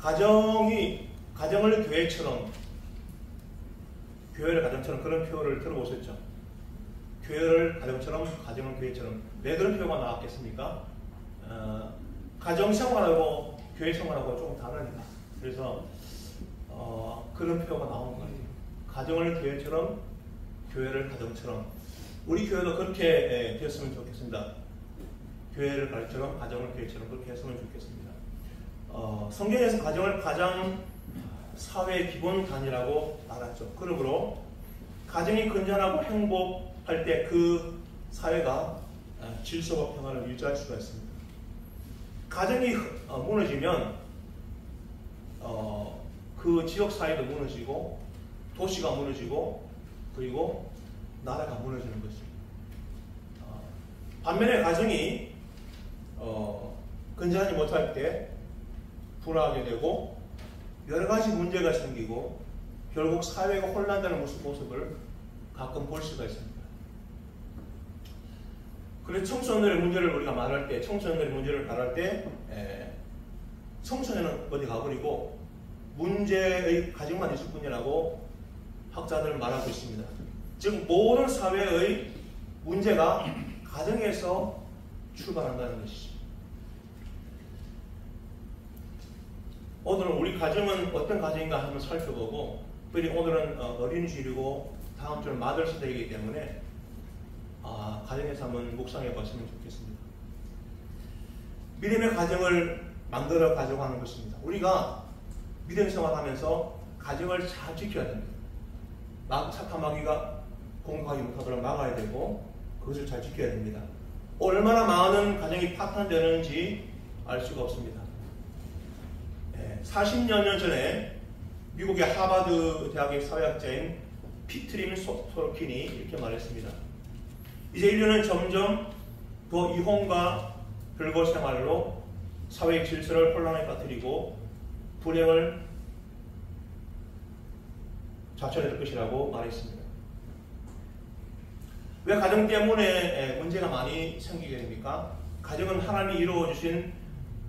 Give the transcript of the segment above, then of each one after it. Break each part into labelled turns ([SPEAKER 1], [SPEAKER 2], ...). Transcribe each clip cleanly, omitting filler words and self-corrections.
[SPEAKER 1] 가정을 교회를 가정처럼 그런 표현을 들어보셨죠? 교회를 가정처럼, 가정을 교회처럼. 왜 그런 표현가 나왔겠습니까? 가정생활하고 교회생활하고 조금 다릅니다. 그래서 그런 표현가 나온 거예요. 가정을 교회처럼, 교회를 가정처럼. 우리 교회도 그렇게 되었으면 좋겠습니다. 교회를 가정처럼, 가정을 교회처럼 그렇게 했으면 좋겠습니다. 성경에서 가정을 가장 사회의 기본 단위라고 말하죠. 그러므로 가정이 건전하고 행복할 때 그 사회가 질서와 평화를 유지할 수가 있습니다. 가정이 무너지면 그 지역 사회도 무너지고 도시가 무너지고 그리고 나라가 무너지는 것입니다. 반면에 가정이 건전하지 못할 때 불화하게 되고 여러 가지 문제가 생기고 결국 사회가 혼란되는 모습을 가끔 볼 수가 있습니다. 그래서 청소년의 문제를 우리가 말할 때, 청소년은 어디 가버리고 문제의 가정만 있을 뿐이라고 학자들은 말하고 있습니다. 즉 모든 사회의 문제가 가정에서 출발한다는 것이죠. 오늘은 우리 가정은 어떤 가정인가 한번 살펴보고, 특별히 오늘은 어린이주일이고 다음 주는 마더스데이이기 때문에 가정에서 한번 묵상해 봤으면 좋겠습니다. 믿음의 가정을 만들어 가자고 하는 것입니다. 우리가 믿음 생활하면서 가정을 잘 지켜야 됩니다. 착한 마귀가 공격하지 못하도록 막아야 되고 그것을 잘 지켜야 됩니다. 얼마나 많은 가정이 파탄되는지 알 수가 없습니다. 40여 년 전에 미국의 하버드 대학의 사회학자인 피트림 소르킨이 이렇게 말했습니다. 이제 인류는 점점 더 이혼과 별거 생활로 사회의 질서를 혼란에 빠뜨리고 불행을 자초할 것이라고 말했습니다. 왜 가정 때문에 문제가 많이 생기게 됩니까? 가정은 하나님이 이루어 주신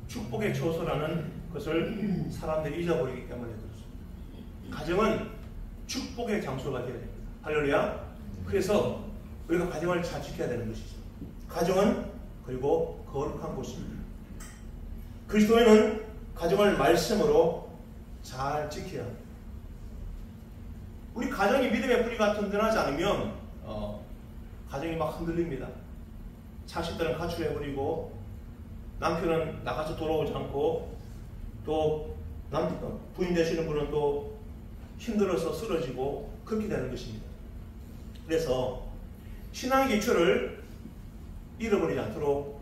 [SPEAKER 1] 축복의 처소라는 것을 사람들이 잊어버리기 때문에 그렇습니다. 가정은 축복의 장소가 되어야 됩니다. 할렐루야. 그래서 우리가 가정을 잘 지켜야 되는 것이죠. 가정은 그리고 거룩한 곳입니다. 그리스도인은 가정을 말씀으로 잘 지켜야 합니다. 우리 가정이 믿음의 뿌리가 든든하지 않으면 가정이 막 흔들립니다. 자식들은 가출해버리고 남편은 나가서 돌아오지 않고 또 부인 되시는 분은 또 힘들어서 쓰러지고 그렇게 되는 것입니다. 그래서 신앙의 기초를 잃어버리지 않도록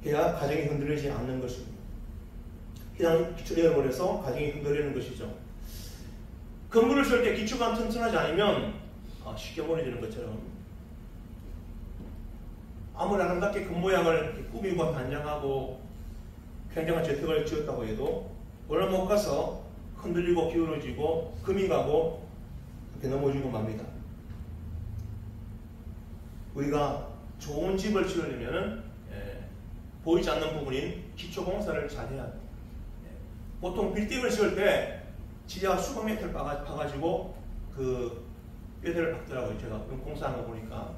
[SPEAKER 1] 해야 가정이 흔들리지 않는 것입니다. 신앙의 기초를 잃어버려서 가정이 흔들리는 것이죠. 건물을 설 때 기초가 튼튼하지 않으면 쉽게 무너지는 것처럼 아무리 아름답게 겉모양을 꾸미고 단장하고 굉장한 저택을 지었다고 해도 얼마 못 가서 흔들리고 기울어지고 금이 가고 이렇게 넘어지고 맙니다. 우리가 좋은 집을 지으려면 보이지 않는 부분인 기초공사를 잘 해야 합니다. 보통 빌딩을 지을 때 지하가 수백 미터를 파가지고 그 뼈대를 박더라고요. 제가 공사한 거 보니까.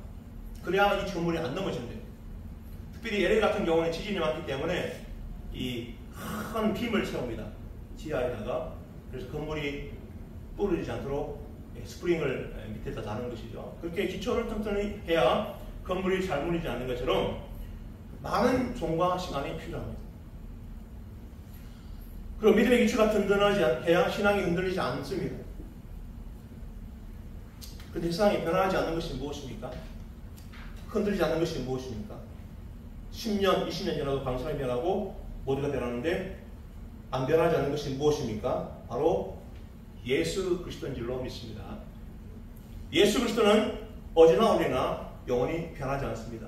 [SPEAKER 1] 그래야 이 건물이 안 넘어진대요. 특별히 LA 같은 경우는 지진이 많기 때문에 이 큰 빔을 채웁니다. 지하에다가. 그래서 건물이 부러지지 않도록 스프링을 밑에다 다는 것이죠. 그렇게 기초를 튼튼히 해야 건물이 잘 무너지지 않는 것처럼 많은 종과 시간이 필요합니다. 그리고 믿음의 기초가 든든하지 해야 신앙이 흔들리지 않습니다. 그런데 세상이 변하지 않는 것이 무엇입니까? 흔들리지 않는 것이 무엇입니까? 10년, 20년 지나도 강사람이 변하고 모두가 변하는데 안 변하지 않는 것이 무엇입니까? 바로 예수 그리스도인 줄로 믿습니다. 예수 그리스도는 어제나 오늘이나 영원히 변하지 않습니다.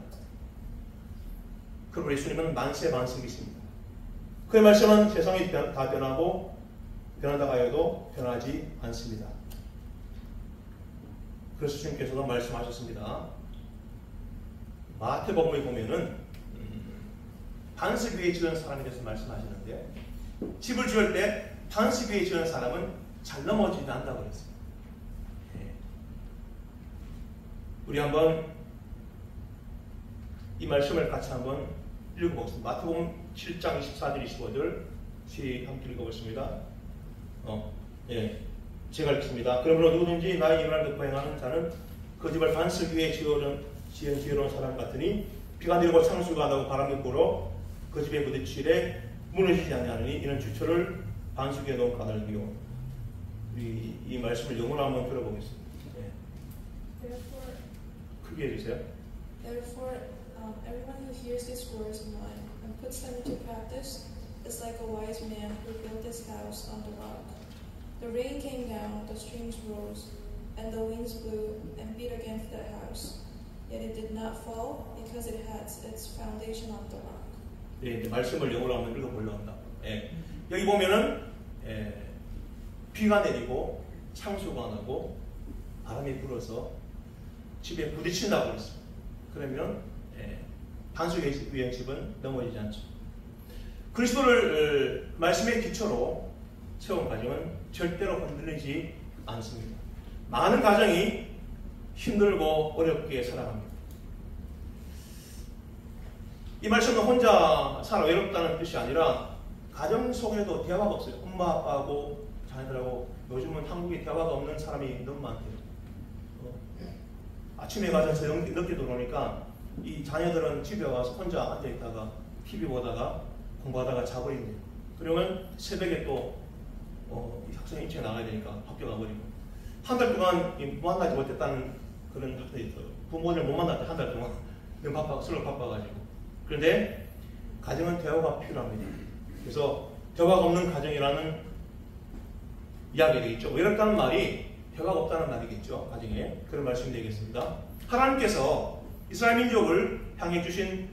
[SPEAKER 1] 그리고 예수님은 만세만승이십니다. 그의 말씀은 세상이 다 변하고 변한다고 하여도 변하지 않습니다. 그래서 주님께서도 말씀하셨습니다. 마태복음에 보면은 반석 위에 지은 사람에 대해서 말씀하시는데 집을 지을 때 반석 위에 지은 사람은 잘 넘어지지 않는다고 그랬어요. 우리 한번 이 말씀을 같이 한번 읽어보겠습니다. 마태복음 7장 24절 25절 함께 읽어보겠습니다. 제가 읽습니다. 그러므로 누구든지 나의 이름을 듣고 행하는 자는 그 집을 반석 위에 지어놓은 사람 같으니 비가 내리고 창수가 나고 바람이 불어 그 집에 부딪히되 무너지지 아니하느니 이는 주초를 반석 위에 놓은 까닭이요. 우리 이 말씀을 영어로 한번 들어보겠습니다. 크게 해주세요.
[SPEAKER 2] Therefore, everyone who hears these words of mine and puts them into practice is like a wise man who built his house on the rock. The rain came down, the streams rose, and the winds blew and beat against that house. Yet it did not fall because it had its foundation on the rock.
[SPEAKER 1] 네, 말씀을 영어로 한번 읽어보려고 합니다. 여기 보면은 비가 내리고 창수가 나고 바람이 불어서 집에 부딪힌다고 그랬습니다. 그러면 반석 위의 집은 넘어지지 않죠. 그리스도를 말씀의 기초로 세운 가정은 절대로 흔들리지 않습니다. 많은 가정이 힘들고 어렵게 살아갑니다. 이 말씀은 혼자 살아 외롭다는 뜻이 아니라 가정 속에도 대화가 없어요. 엄마 아빠하고 자녀들하고 요즘은 한국에 대화가 없는 사람이 너무 많대요. 아침에 가서 늦게 들어오니까 이 자녀들은 집에 와서 혼자 앉아있다가 TV 보다가 공부하다가 자고 있네요. 그러면 새벽에 또 학생 일찍 나가야 되니까 학교 가버리고 한 달 동안 만나지 못했다는 그런 학생이 있어요. 부모를 못 만났다 한 달 동안 너무 서로 바빠가지고. 그런데 가정은 대화가 필요합니다. 그래서 대화가 없는 가정이라는 이야기가 있죠. 왜 이렇다는 말이 대화가 없다는 말이겠죠. 가정에 그런 말씀이 되겠습니다. 하나님께서 이스라엘 민족을 향해 주신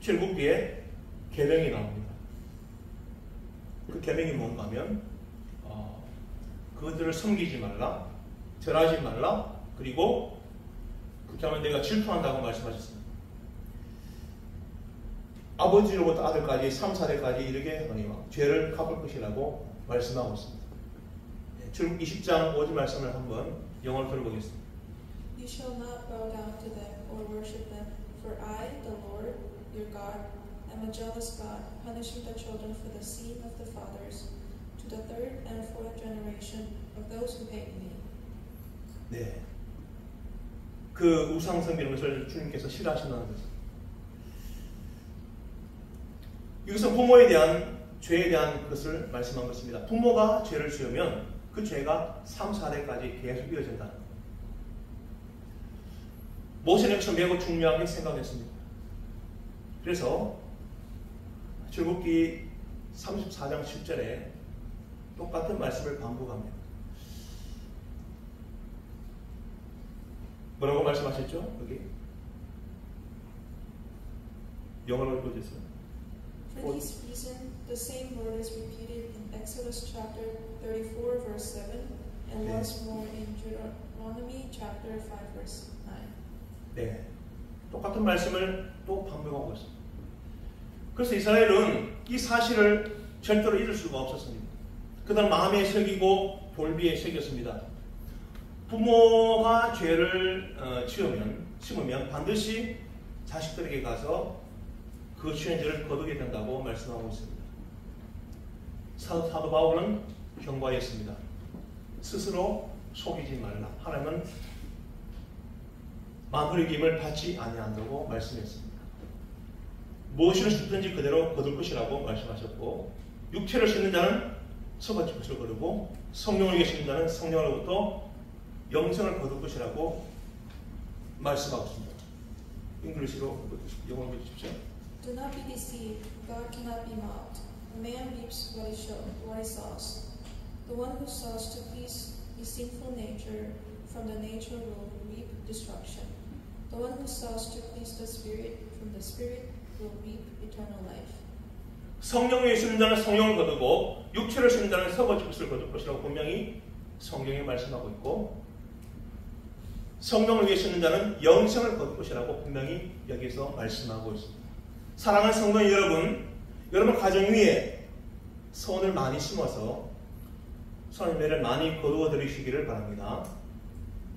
[SPEAKER 1] 출애굽기에 계명이 나옵니다. 그 계명이 뭔가 하면 그들을 섬기지 말라, 절하지 말라, 그리고 그렇게 하면 내가 질투한다고 말씀하셨습니다. 아버지로부터 아들까지 3, 4대까지 이르게 하니와 죄를 갚을 것이라고 말씀하고 있습니다. 출애굽 20장 5절 말씀을 한번 영어로 들어보겠습니다.
[SPEAKER 2] You shall not bow down to them or worship them, for I, the Lord, your God, am a jealous God, punishing the children for the sin of the fathers, to the third and fourth generation of those who hate me.
[SPEAKER 1] 네, 그 우상 섬기는 것을 주님께서 싫어하신다는 것입니다. 이것은 부모에 대한 죄에 대한 것을 말씀한 것입니다. 부모가 죄를 지으면 그 죄가 3, 4대까지 계속 이어진다는 것. 모세는 여기서 매우 중요하게 생각했습니다. 그래서 출애굽기 34장 10절에 똑같은 말씀을 반복합니다. 뭐라고 말씀하셨죠? 여기 영어로 읽어주세요.
[SPEAKER 2] For this reason, the same word is repeated in Exodus chapter 34 verse 7 and once more in Deuteronomy chapter 5 verse 9.
[SPEAKER 1] 네, 똑같은 말씀을 또 반복하고 있습니다. 그래서 이스라엘은 이 사실을 절대로 잊을 수가 없었습니다. 그다음 마음에 새기고 돌비에 새겼습니다. 부모가 죄를 심으면 반드시 자식들에게 가서 그 지은 죄를 거두게 된다고 말씀하고 있습니다. 사도 바울은 경고했습니다. 스스로 속이지 말라. 하나님은 만물의 받지 아니한다고 말씀했습니다. 무엇을 씹든지 그대로 거둘 것이라고 말씀하셨고, 육체를 씹는 자는 썩어질 것을 거두고 성령을 계시는 자는 성령으로부터 영생을 거둘 것이라고 말씀하고 있습니다. 잉글리시로 영어로 해주십시오.
[SPEAKER 2] Do not be deceived. God cannot be mocked. A man reaps what he sows. The one who sows to please his sinful nature from the nature will reap destruction. The one who sows to please the Spirit from the Spirit will reap eternal life.
[SPEAKER 1] 성령을 심는 자는 성령을 거두고 육체를 심는 자는 썩어질 것을 거둘 것이라고 분명히 성경에 말씀하고 있고, 성령을 위해 심는 자는 영생을 거둘 것이라고 분명히 여기서 말씀하고 있습니다. 사랑하는 성도 여러분, 여러분 가정 위에 선을 많이 심어서 선매를 많이 거두어 들이시기를 바랍니다.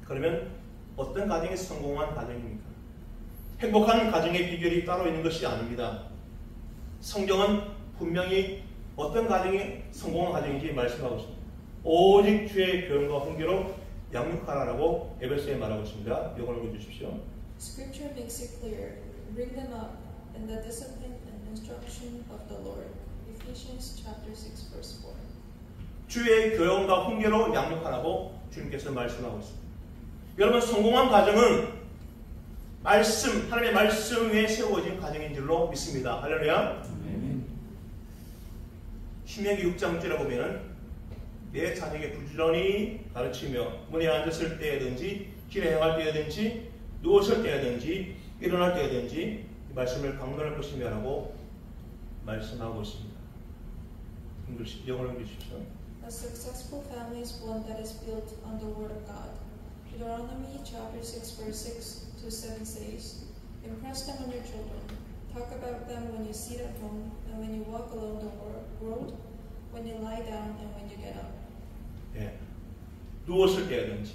[SPEAKER 1] 그러면 어떤 가정이 성공한 가정입니까? 행복한 가정의 비결이 따로 있는 것이 아닙니다. 성경은 분명히 어떤 가정이 성공한 가정인지 말씀하고 있습니다. 오직 주의 교훈과 훈계로 양육하라라고 에베소에 말하고 있습니다. 이걸 읽어주십시오.
[SPEAKER 2] Scripture makes it clear, bring them up in the discipline and instruction of the Lord. Ephesians chapter 6 verse 4.
[SPEAKER 1] 주의 교훈과 훈계로 양육하라고 주님께서 말씀하고 있습니다. 여러분, 성공한 가정은 말씀, 하나님의 말씀 위에 세워진 가정인 줄로 믿습니다. 할렐루야. 신명기 6장 6절에 보면은 내 자녀에게 부지런히 가르치며 문에 앉았을 때든지 길에 행할 때든지 누웠을 때든지 일어날 때든지 이 말씀을 강론할 것이며 라고 말씀하고 있습니다. 영어로 읽으십시오.
[SPEAKER 2] A successful family is one that is built on the Word of God. Deuteronomy chapter 6 verse 6 to 7 says, impress them on your children. Talk about them when you sit at home and when you walk along the road, when you lie down and when you get up.
[SPEAKER 1] 예, 누웠을 때든지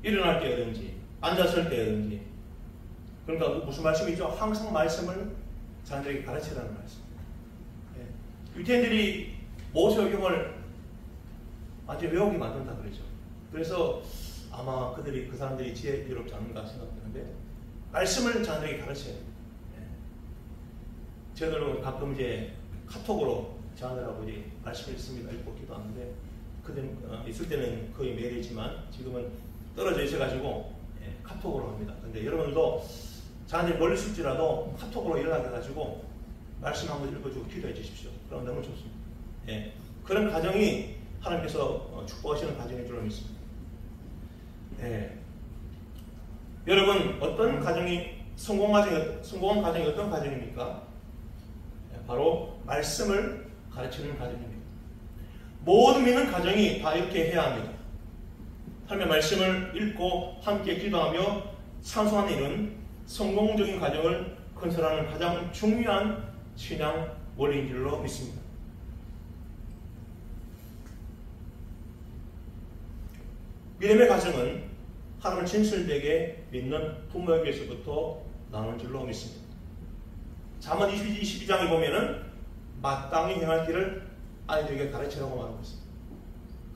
[SPEAKER 1] 일어날 때든지 앉았을 때든지, 그러니까 무슨 말씀이죠? 항상 말씀을 자녀들에게 가르치라는 말씀. 예, 유태인들이 모세오경을 아주 외우게 만든다 그러죠. 그래서 아마 그 사람들이 지혜롭지 않은가 생각되는데 말씀을 자녀들에게 가르쳐야 돼요. 예. 저희들은 가끔 이제 카톡으로 자녀들하고 이제 말씀을 읽습니다. 읽고 기도하는데 있을 때는 거의 매일이지만 지금은 떨어져 있어가지고 예, 카톡으로 합니다. 근데 여러분도 자녀들이 멀리 있을지라도 카톡으로 연락해가지고 말씀 한번 읽어주고 기도해 주십시오. 그럼 너무 좋습니다. 예, 그런 가정이 하나님께서 축복하시는 가정인 줄로 믿습니다. 예. 여러분, 어떤 가정이 성공한 가정이 어떤 가정입니까? 예, 바로 말씀을 가르치는 가정입니다. 모든 믿는 가정이 다 이렇게 해야 합니다. 하나님의 말씀을 읽고 함께 기도하며 찬송하는 일은 성공적인 가정을 건설하는 가장 중요한 신앙 원리인 줄로 믿습니다. 믿음의 가정은 하나님을 진실되게 믿는 부모에게서부터 나오는 줄로 믿습니다. 잠언 22장에 보면은 마땅히 행할 길을 아이들에게 가르치라고 말하고 있습니다.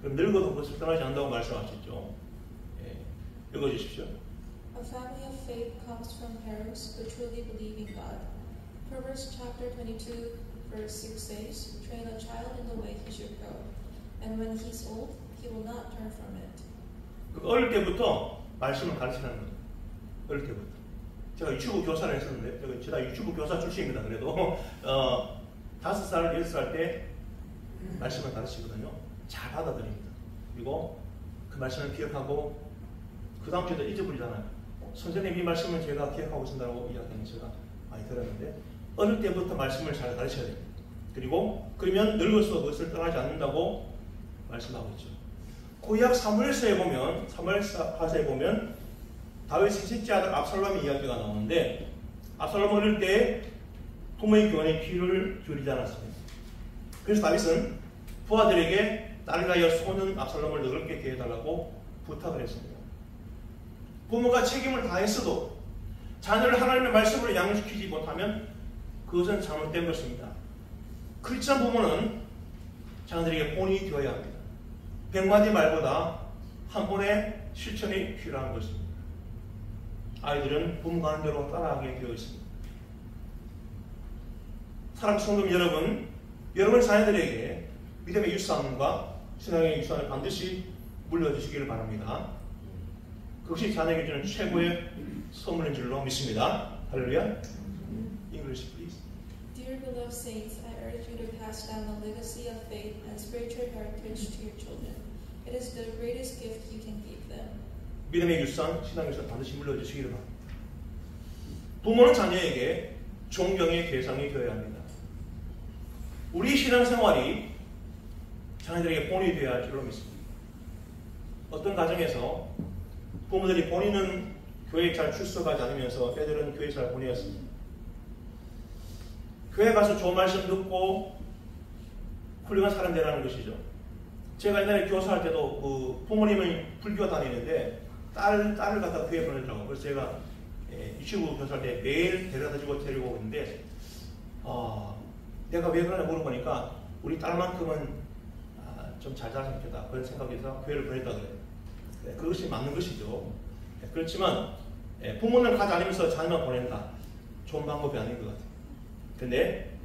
[SPEAKER 1] 그럼 늙어도 그것을 떠나지 않는다고 말씀하셨죠. 예, 읽어주십시오.
[SPEAKER 2] A family of faith comes from parents who truly believe in God. Proverbs chapter 22 verse 6 says, train a child in the way he should go, and when he's old, he will not turn from it.
[SPEAKER 1] 어릴 때부터 말씀을 가르치라는 거예요. 어릴 때부터. 제가 유치부 교사를 했었는데, 제가 유치부 교사 출신입니다. 그래도 5살, 6살 때 말씀을 가르치거든요. 잘 받아들입니다. 그리고 그 말씀을 기억하고 그 다음 주에도 잊어버리잖아요. 선생님 이 말씀을 제가 기억하고 있습니다라고 이야기하는 제가 많이 들었는데, 어릴 때부터 말씀을 잘 가르쳐야 됩니다. 그리고 그러면 늙어서 그것을 떠나지 않는다고 말씀하고 있죠. 구약 사무엘서에 보면 다윗의 셋째 아들 압살롬의 이야기가 나오는데, 압살롬 어릴 때 부모의 교훈에 귀를 기울이지 않았습니다. 그래서 다윗은 부하들에게 딸이라여 소년 압살롬을 너그럽게 대해달라고 부탁을 했습니다. 부모가 책임을 다했어도 자녀를 하나님의 말씀으로 양육시키지 못하면 그것은 잘못된 것입니다. 크리스찬 부모는 자녀들에게 본이 되어야 합니다. 100마디 말보다 한 번의 실천이 필요한 것입니다. 아이들은 부모가 하는 대로 따라하게 되어 있습니다. 사랑하는 성도 여러분 자녀들에게 믿음의 유산과 신앙의 유산을 반드시 물려주시기를 바랍니다. 그것이 자녀에게 주는 최고의 선물인 줄로 믿습니다. 할렐루야. English, please.
[SPEAKER 2] Dear beloved saints, I urge you to pass down the legacy of faith and spiritual heritage to your children. It is the greatest gift you can give them.
[SPEAKER 1] 믿음의 유산, 신앙의 유산 반드시 물려주시기를 바랍니다. 부모는 자녀에게 존경의 대상이 되어야 합니다. 우리 신앙생활이 자녀들에게 본이 되어야 할 줄로 믿습니다. 어떤 가정에서 부모들이 본인은 교회에 잘 출석하지 않으면서 애들은 교회에 잘 보내었습니다. 교회 가서 좋은 말씀 듣고 훌륭한 사람 되라는 것이죠. 제가 옛날에 교사할 때도 그 부모님은 불교 다니는데 딸을 갖다 교회 보내더라고요. 그래서 제가 유치부 교사할 때 매일 데려다주고 데리고 오는데 내가 왜 그러냐 물어보니까 우리 딸만큼은 좀 잘 자랐으면 좋겠다 그런 생각에서 교회를 보냈다 그래요. 네, 그것이 맞는 것이죠. 네, 그렇지만 부모는 가지 않으면서 자녀만 보낸다. 좋은 방법이 아닌 것 같아요. 근데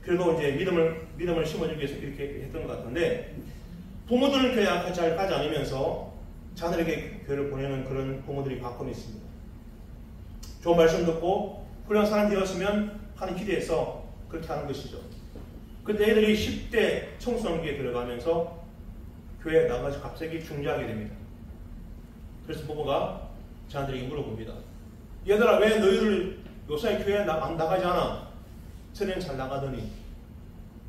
[SPEAKER 1] 그래도 이제 믿음을 심어주기 위해서 이렇게 했던 것 같은데 부모들은 교회 잘 가지 않으면서 자녀에게 교회를 보내는 그런 부모들이 가끔 있습니다. 좋은 말씀 듣고 훌륭한 사람 되었으면 하는 기대에서 그렇게 하는 것이죠. 근데 애들이 10대 청소년기에 들어가면서 교회에 나가서 갑자기 중지하게 됩니다. 그래서 부모가 자녀들에게 물어봅니다. 얘들아 왜 너희들 요새 교회에 나가지 않아? 전에는 잘 나가더니.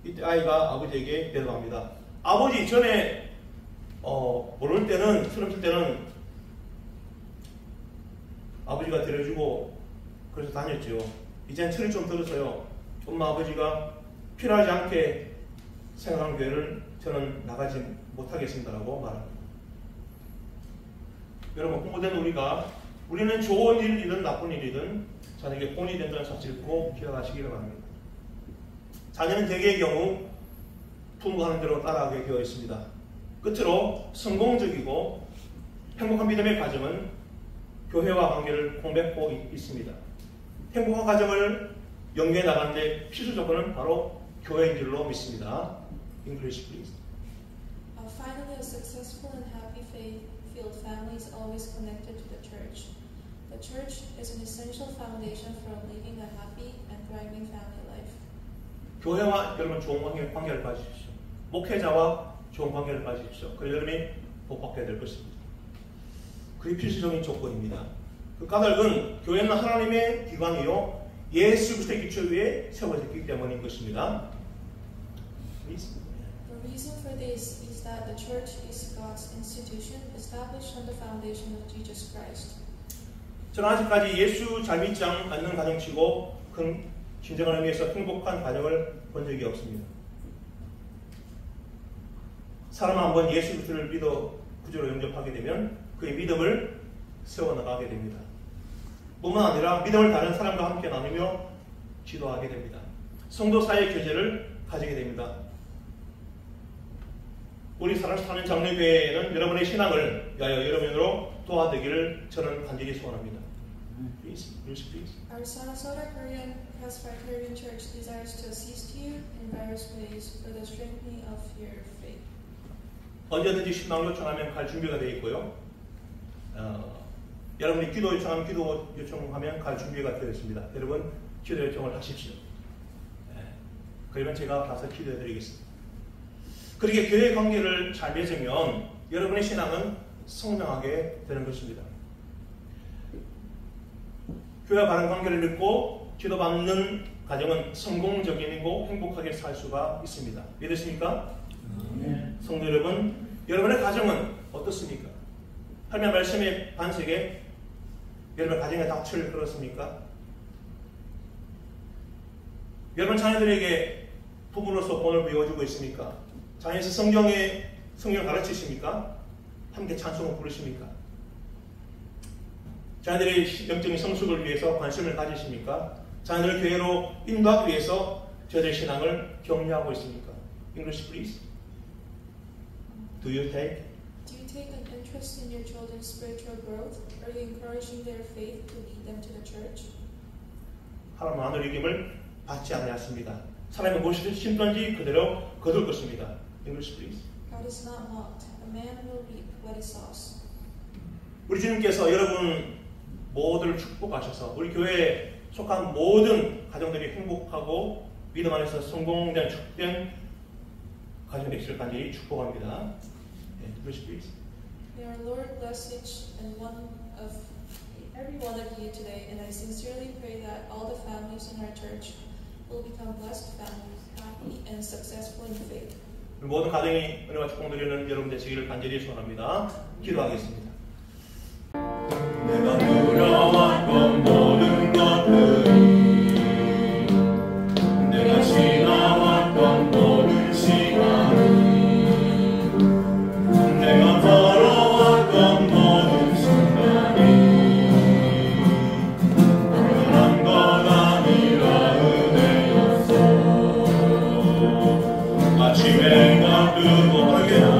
[SPEAKER 1] 이때 아이가 아버지에게 대답합니다. 아버지 전에 모를 때는 수렴 때는 아버지가 데려주고 그래서 다녔죠. 이젠 철이 좀 들어서요. 엄마 아버지가 필요하지 않게 생각하는 교회를 저는 나가지 못하겠습니다라고 말합니다. 여러분 부모된 우리는 좋은 일이든 나쁜 일이든 자녀에게 본이 된다는 사실을 꼭 기억하시기를 바랍니다. 자녀는 대개의 경우 부모가 하는 대로 따라하게 되어 있습니다. 끝으로 성공적이고 행복한 믿음의 가정은 교회와 관계를 공백하고 있습니다. 행복한 가정을 연계해 나가는 데 필수 조건은 바로 교회인 줄로 믿습니다. English please.
[SPEAKER 2] Finally, a successful and happy faith-filled family is always connected to the church. The church is an essential foundation for living a happy and thriving family life.
[SPEAKER 1] 교회와 여러분 좋은 관계를 가지십시오. 목회자와 좋은 관계를 가지십시오. 그래서 여러분이 복받게 될 것입니다. 그게 필수적인 조건입니다. 그 까닭은 교회는 하나님의 기관이요 예수 그리스도의 기초 위에 세워졌기 때문인 것입니다.
[SPEAKER 2] The reason for this is that the church is God's institution established on the foundation of Jesus Christ.
[SPEAKER 1] 저는 아직까지 예수 잘 믿지 않는 가정치고 큰 진정한 의미에서 행복한 가정을 본 적이 없습니다. 사람은 한번 예수 그리스도를 믿어 구주로 영접하게 되면 그의 믿음을 세워나가게 됩니다. 뿐만 아니라 믿음을 다른 사람과 함께 나누며 지도하게 됩니다. 성도 사이의 교제를 가지게 됩니다. 우리 사는 장로교회는 여러분의 신앙을 위하여 여러분으로 도와드리기를 저는 간절히 소원합니다. Please.
[SPEAKER 2] Our Sarasota Korean Presbyterian Church desires to assist you in various ways for the strengthening of your faith.
[SPEAKER 1] 언제든지 신앙 요청하면 갈 준비가 되어 있고요. 여러분이 기도 요청하면 갈 준비가 되어 있습니다. 여러분 기도 요청을 하십시오. 그러면 제가 가서 기도해 드리겠습니다. 그렇게 교회 관계를 잘 맺으면 여러분의 신앙은 성장하게 되는 것입니다. 교회와 바른 관계를 맺고 기도받는 가정은 성공적이고 행복하게 살 수가 있습니다. 믿으십니까? 성도 여러분, 여러분의 가정은 어떻습니까? 하나님의 말씀의 반석에 여러분의 가정에 닻을 걸었습니까? 여러분 자녀들에게 부부로서 본을 배워주고 있습니까? 자녀에서 성경을 가르치십니까? 함께 찬송을 부르십니까? 자녀들의 영적인 성숙을 위해서 관심을 가지십니까? 자녀들을 교회로 인도하기 위해서 저들의 신앙을 격려하고 있습니까? English please. Do you take
[SPEAKER 2] an interest in your children's spiritual growth? Are you encouraging their faith to lead them to the church?
[SPEAKER 1] 하나님 하늘의 이김을 받지 않으셨습니다. 사람이 무엇을 심든지 그대로 거둘 것입니다. English please.
[SPEAKER 2] God is not mocked. A man will reap what he sows.
[SPEAKER 1] 우리 주님께서 여러분 모두를 축복하셔서 우리 교회에 속한 모든 가정들이 행복하고 믿음 안에서 성공된 축복된 가정 되시를 간절히 축복합니다. English please.
[SPEAKER 2] May our Lord bless each and every one of you today, and I sincerely pray that all the families in our church will become blessed families, happy and successful in faith.
[SPEAKER 1] 모든 가정이 은혜와 축복 누리는 여러분 되시기를 간절히 소원합니다. 기도하겠습니다. 내가 누려왔던 모든 것들이 내가 지나왔던 모든 시간 아침에 나 뜨고 하게